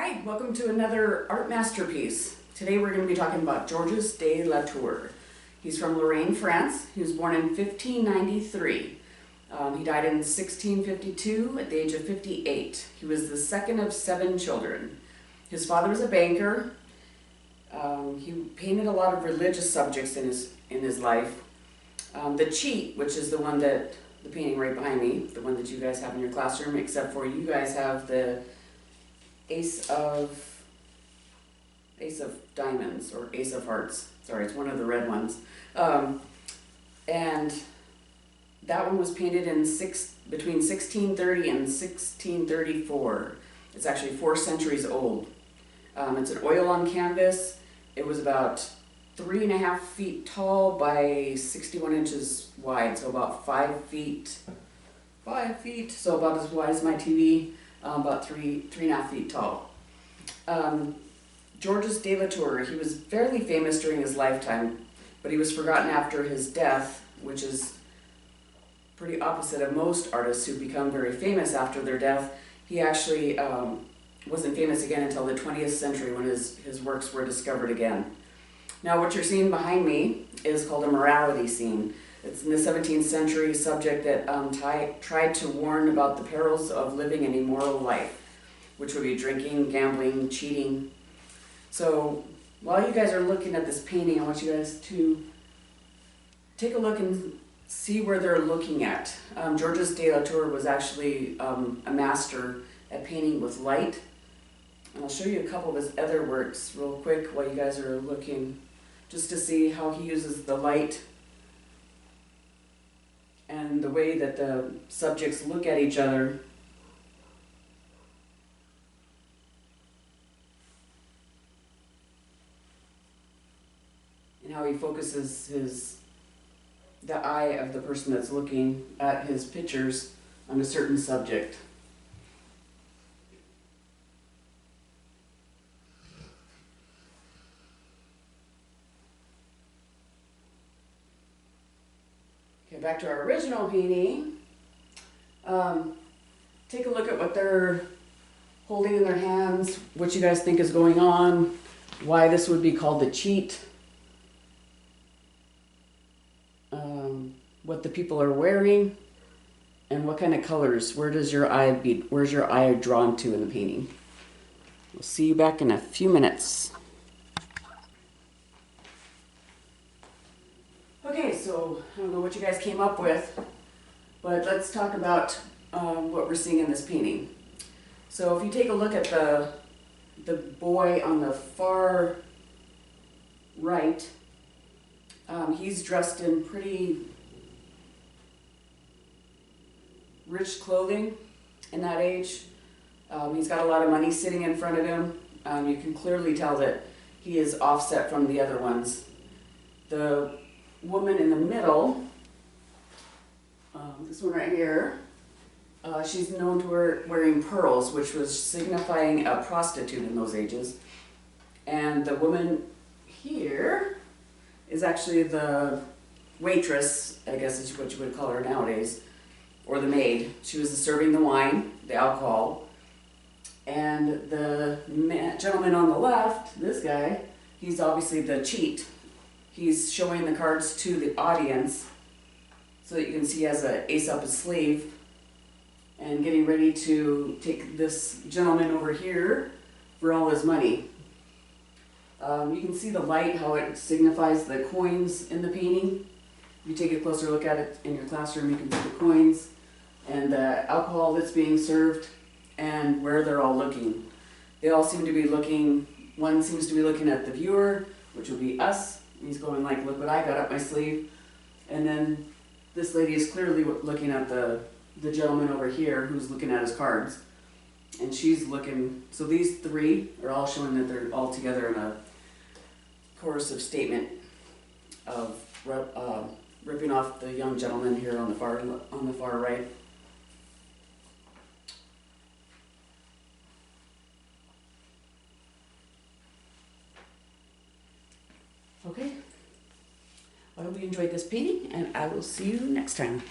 Hi, welcome to another art masterpiece. Today we're going to be talking about Georges de la Tour. He's from Lorraine, France. He was born in 1593. He died in 1652 at the age of 58. He was the second of 7 children. His father was a banker. He painted a lot of religious subjects in his life. The Cheat, which is the one that, the painting right behind me, the one that you guys have in your classroom, except for you guys have the Ace of Diamonds, or Ace of Hearts. Sorry, it's one of the red ones. And that one was painted in between 1630 and 1634. It's actually 4 centuries old. It's an oil on canvas. It was about 3.5 feet tall by 61 inches wide, so about 5 feet. 5 feet, so about as wide as my TV. About 3.5 feet tall. Georges de la Tour, he was fairly famous during his lifetime, but he was forgotten after his death, which is pretty opposite of most artists who become very famous after their death. He actually wasn't famous again until the 20th century when his works were discovered again. Now what you're seeing behind me is called a morality scene. It's in the 17th century subject that tried to warn about the perils of living an immoral life, which would be drinking, gambling, cheating. So while you guys are looking at this painting, I want you guys to take a look and see where they're looking at. Georges de la Tour was actually a master at painting with light. And I'll show you a couple of his other works real quick while you guys are looking, just to see how he uses the light and the way that the subjects look at each other. And how he focuses the eye of the person that's looking at his pictures on a certain subject. Back to our original painting. Take a look at what they're holding in their hands, what you guys think is going on, why this would be called the Cheat, what the people are wearing, and what kind of colors. Where's your eye drawn to in the painting? We'll see you back in a few minutes. Okay, so I don't know what you guys came up with, but let's talk about what we're seeing in this painting. So if you take a look at the boy on the far right, he's dressed in pretty rich clothing in that age. He's got a lot of money sitting in front of him. You can clearly tell that he is offset from the other ones. The woman in the middle, this one right here, she's known to wearing pearls, which was signifying a prostitute in those ages. And the woman here is actually the waitress, I guess is what you would call her nowadays, or the maid. She was serving the wine, the alcohol. And the gentleman on the left, this guy, he's obviously the cheat. He's showing the cards to the audience so that you can see he has an ace up his sleeve and getting ready to take this gentleman over here for all his money. You can see the light, how it signifies the coins in the painting. If you take a closer look at it in your classroom, you can see the coins and the alcohol that's being served and where they're all looking. They all seem to be looking, one seems to be looking at the viewer, which would be us. He's going like, look what I got up my sleeve. And then this lady is clearly looking at the gentleman over here who's looking at his cards. And she's looking, so these three are all showing that they're all together in a coercive statement of ripping off the young gentleman here on the far right. Okay, I hope you enjoyed this painting, and I will see you next time.